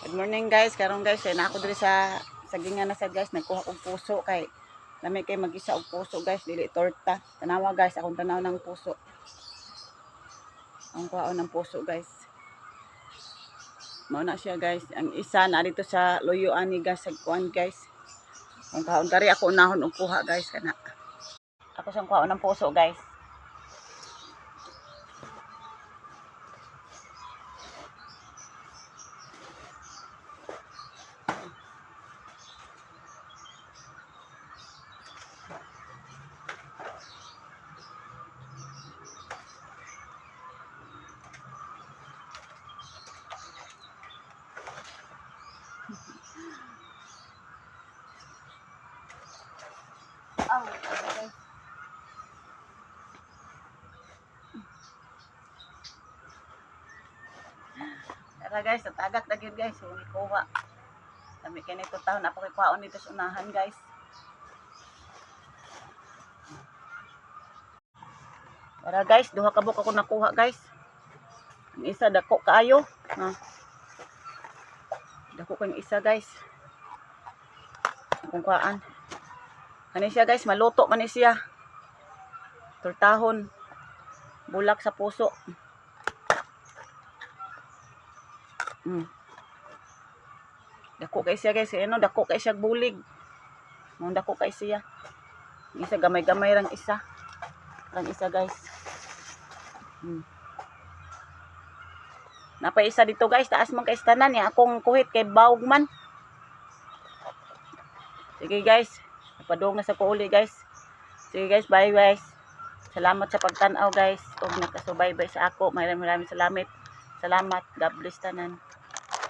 Good morning guys, karon guys, na ako diri sa sagingan na sad guys, nagkuha og puso kay lami kay mag-isa og puso guys, dili torta. Tanawa guys, akong tanaw ng puso. Ang kuhaon ng puso guys. Mao na siya guys. Ang isa na dito sa loyo ani guys, sa kuan guys. Ang kaon kari ako unahon og kuha guys kana. Ako sang kuhaon ng puso guys. Guys. Tara guys, tagak na gyud guys, uni kuha. Lami kay nito taon ako kay kuhaon dito sa unahan guys. Tara guys, duha ka buok ako nakuha guys. Ang isa dako kaayo, ha. Dako kang isa guys. Kung kuhaan. Kani siya guys, maluto man ni siya. Tortahon. Bulak sa puso. Dako kay siya guys, ano, dako kay siya bulig. Mong dako kay siya. Isa gamay-gamay rang isa. Rang isa guys. Napay isa dito guys, taas man kay tanan ya akong kuhit kay bawog man. Sige guys, napadung na sa kuuli guys. Sige guys, bye guys. Salamat sa pagtanaw guys. Kung nakasubaybay sa ako, maraming salamat. Salamat. God bless tanan.